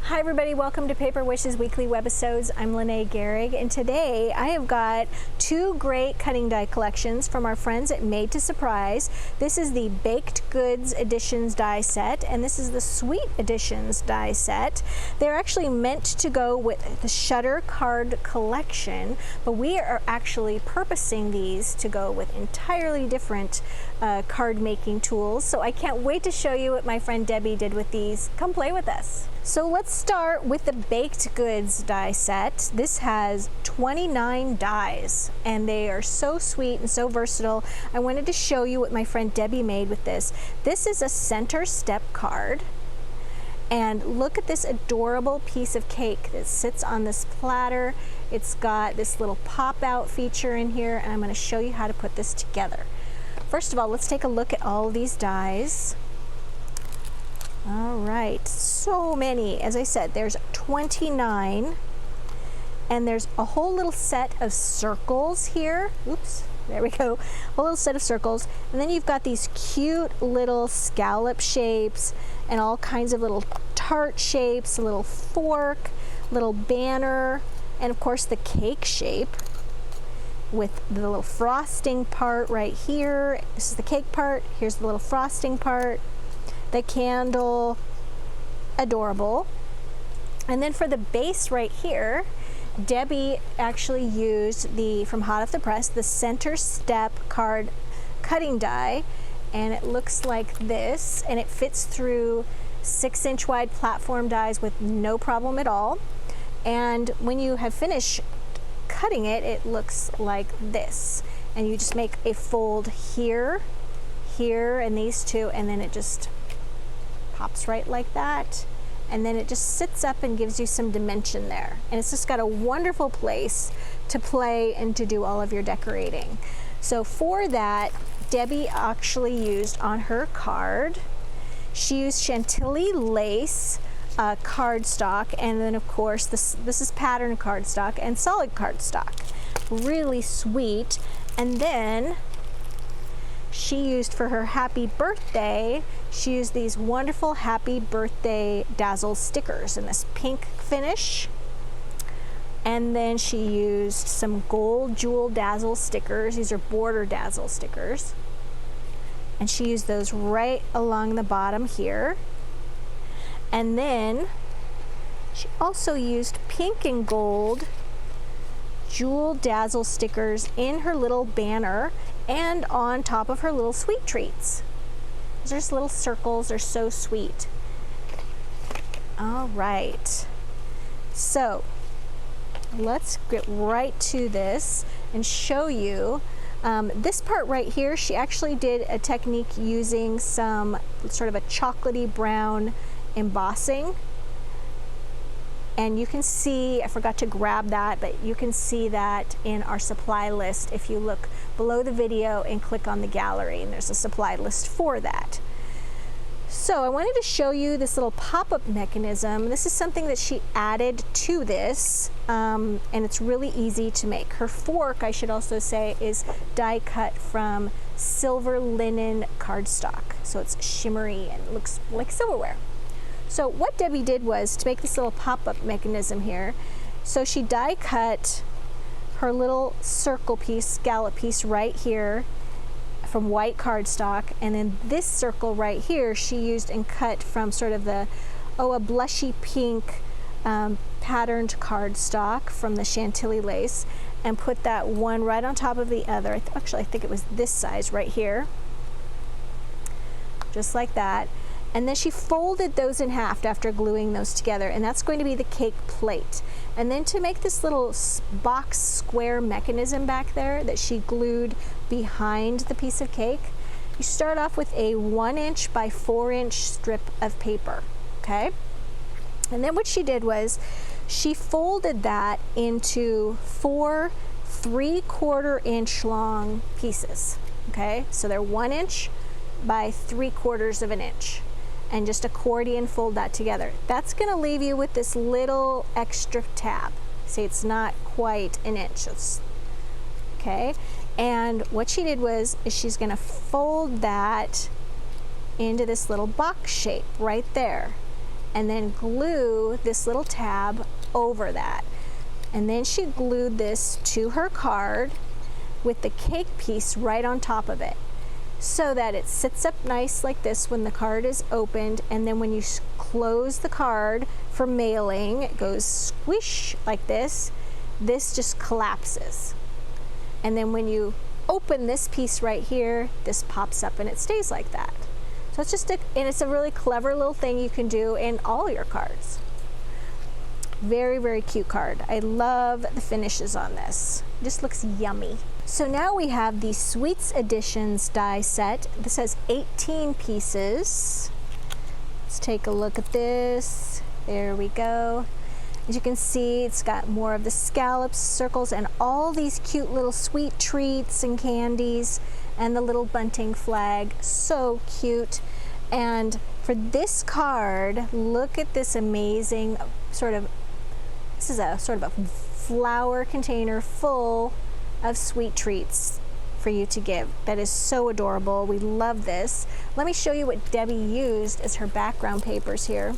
Hi everybody, welcome to Paper Wishes Weekly Webisodes. I'm Lene Gehrig, and today I have got two great cutting die collections from our friends at Made to Surprise. This is the Baked Goods Editions die set, and this is the Sweet Editions die set. They're actually meant to go with the Shutter card collection, but we are actually purposing these to go with entirely different card making tools. So I can't wait to show you what my friend Debbie did with these. Come play with us. So let's start with the Baked Goods die set. This has 29 dies, and they are so sweet and so versatile. I wanted to show you what my friend Debbie made with this. This is a center step card, and look at this adorable piece of cake that sits on this platter. It's got this little pop-out feature in here, and I'm going to show you how to put this together. First of all, let's take a look at all of these dies. All right, so many. As I said, there's 29, and there's a whole little set of circles here. Oops, there we go. A little set of circles, and then you've got these cute little scallop shapes and all kinds of little tart shapes, a little fork, little banner, and of course the cake shape with the little frosting part right here. This is the cake part. Here's the little frosting part. The candle, adorable. And then for the base right here, Debbie actually used from hot off the press, the center step card cutting die, and it looks like this, and it fits through 6-inch wide platform dies with no problem at all. And when you have finished cutting it, it looks like this, and you just make a fold here, here, and these two, and then it just pops right like that, and then it just sits up and gives you some dimension there, and it's just got a wonderful place to play and to do all of your decorating. So for that, Debbie actually used on her card, she used Chantilly lace cardstock, and then of course this is pattern cardstock and solid cardstock. Really sweet. And then she used for her happy birthday, she used these wonderful happy birthday dazzle stickers in this pink finish. And then she used some gold jewel dazzle stickers. These are border dazzle stickers. And she used those right along the bottom here. And then she also used pink and gold jewel dazzle stickers in her little banner and on top of her little sweet treats. These are just little circles, they're so sweet. All right, so let's get right to this and show you this part right here. She actually did a technique using some sort of a chocolatey brown embossing. And you can see, I forgot to grab that, but you can see that in our supply list if you look below the video and click on the gallery, and there's a supply list for that. So I wanted to show you this little pop-up mechanism. This is something that she added to this, and it's really easy to make. Her fork, I should also say, is die cut from silver linen cardstock. So it's shimmery and looks like silverware. So what Debbie did was to make this little pop-up mechanism here. So she die cut her little circle piece, scallop piece right here from white cardstock, and then this circle right here she used and cut from sort of the, a blushy pink patterned cardstock from the Chantilly lace, and put that one right on top of the other. Actually, I think it was this size right here, just like that. And then she folded those in half after gluing those together, and that's going to be the cake plate. And then to make this little box square mechanism back there that she glued behind the piece of cake, you start off with a 1-inch by 4-inch strip of paper, okay? And then what she did was she folded that into 4 3/4 inch long pieces, okay? So they're 1-inch by 3/4 of an inch. And just accordion fold that together. That's going to leave you with this little extra tab. See, it's not quite an inch. Okay, and what she did was she's going to fold that into this little box shape right there. and then glue this little tab over that. And then she glued this to her card with the cake piece right on top of it, so that it sits up nice like this when the card is opened, and then when you close the card for mailing, it goes squish like this. This just collapses. And then when you open this piece right here, this pops up and it stays like that. So it's just and it's a really clever little thing you can do in all your cards. Very, very cute card. I love the finishes on this. It just looks yummy. So now we have the Sweets Editions die set. This has 18 pieces. Let's take a look at this. There we go. As you can see, it's got more of the scallops, circles, and all these cute little sweet treats and candies, and the little bunting flag. So cute. And for this card, look at this amazing this is a sort of a flower container full of sweet treats for you to give. That is so adorable. We love this. Let me show you what Debbie used as her background papers here.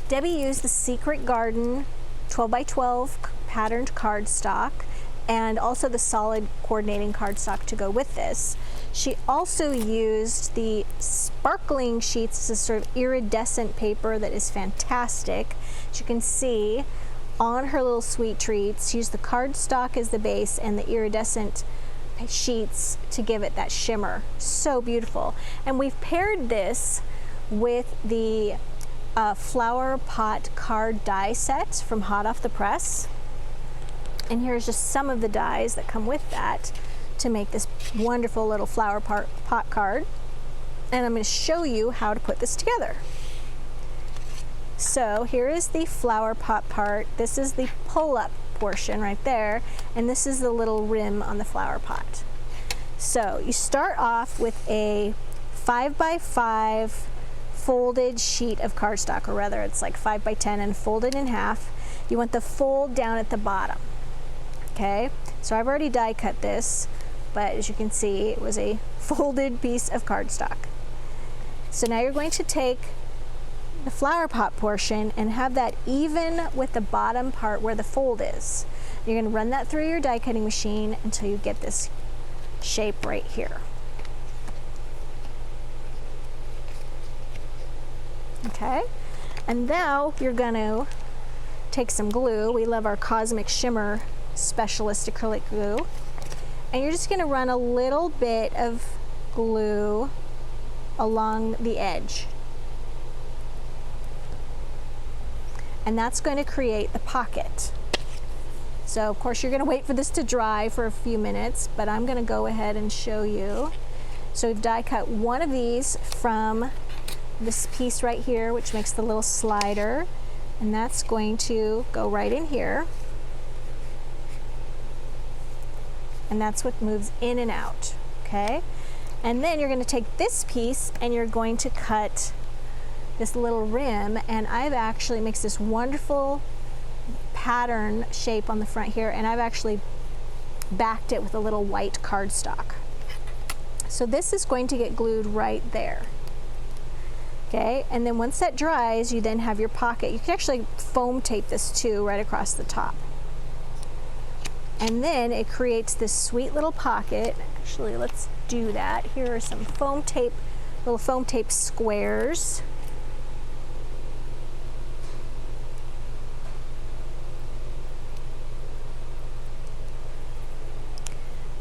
Debbie used the Secret Garden 12 by 12 patterned cardstock, and also the solid coordinating cardstock to go with this. She also used the sparkling sheets. This is sort of iridescent paper that is fantastic. As you can see on her little sweet treats, she used the cardstock as the base and the iridescent sheets to give it that shimmer. So beautiful. And we've paired this with the flower pot card die set from Hot Off the Press. And here's just some of the dies that come with that to make this wonderful little flower pot card. And I'm going to show you how to put this together. So here is the flower pot part. This is the pull-up portion right there, and this is the little rim on the flower pot. So you start off with a 5 by 5 folded sheet of cardstock, or rather it's like 5 by 10 and folded in half. You want the fold down at the bottom. Okay, so I've already die cut this, but as you can see, it was a folded piece of cardstock. So now you're going to take the flower pot portion and have that even with the bottom part where the fold is. You're going to run that through your die cutting machine until you get this shape right here. Okay, and now you're going to take some glue. We love our Cosmic Shimmer Specialist acrylic glue, and you're just going to run a little bit of glue along the edge, and that's going to create the pocket. So of course you're going to wait for this to dry for a few minutes, but I'm going to go ahead and show you. So we've die cut one of these from this piece right here, which makes the little slider, and that's going to go right in here. And that's what moves in and out, okay? And then you're going to take this piece and you're going to cut this little rim, and I've actually mixed this wonderful pattern shape on the front here, and I've actually backed it with a little white cardstock. So this is going to get glued right there. Okay, and then once that dries, you then have your pocket. You can actually foam tape this too right across the top. And then it creates this sweet little pocket. Actually, let's do that. Here are some foam tape, little foam tape squares.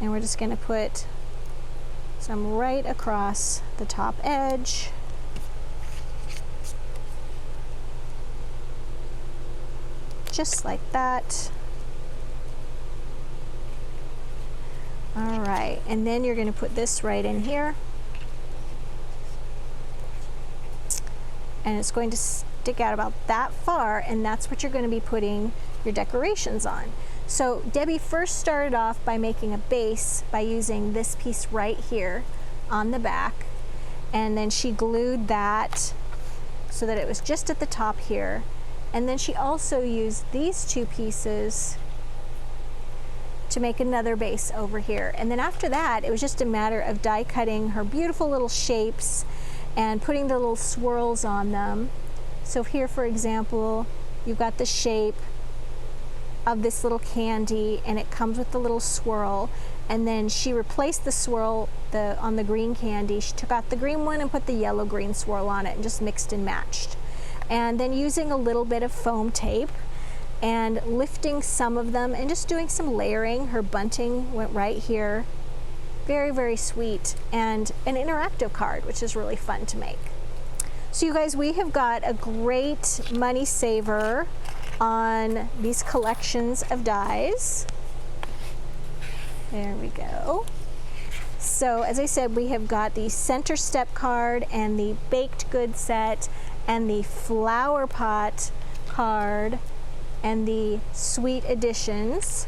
And we're just going to put some right across the top edge. Just like that. All right, and then you're going to put this right in here, and it's going to stick out about that far, and that's what you're going to be putting your decorations on. So Debbie first started off by making a base by using this piece right here on the back, and then she glued that so that it was just at the top here, and then she also used these two pieces to make another base over here. And then after that, it was just a matter of die cutting her beautiful little shapes and putting the little swirls on them. So here, for example, you've got the shape of this little candy, and it comes with the little swirl. And then she replaced the swirl on the green candy. She took out the green one and put the yellow-green swirl on it and just mixed and matched. And then using a little bit of foam tape and lifting some of them and just doing some layering. Her bunting went right here. Very, very sweet, and an interactive card, which is really fun to make. So you guys, we have got a great money saver on these collections of dies. There we go. So as I said, we have got the center step card and the baked goods set and the flower pot card and the sweet additions.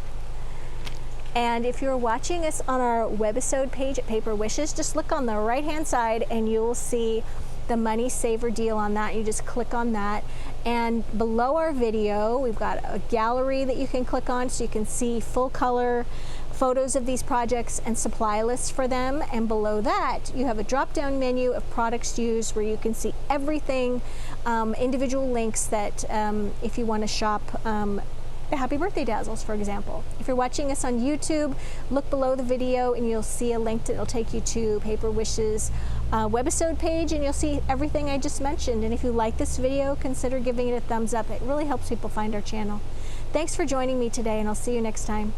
And if you're watching us on our webisode page at Paper Wishes, just look on the right hand side and you will see the money saver deal on that. You just click on that, and below our video we've got a gallery that you can click on so you can see full color photos of these projects and supply lists for them. And below that you have a drop down menu of products used where you can see everything, individual links that if you want to shop the Happy Birthday Dazzles, for example. If you're watching us on YouTube, look below the video and you'll see a link that'll take you to Paper Wishes webisode page, and you'll see everything I just mentioned. And if you like this video, consider giving it a thumbs up. It really helps people find our channel. Thanks for joining me today, and I'll see you next time.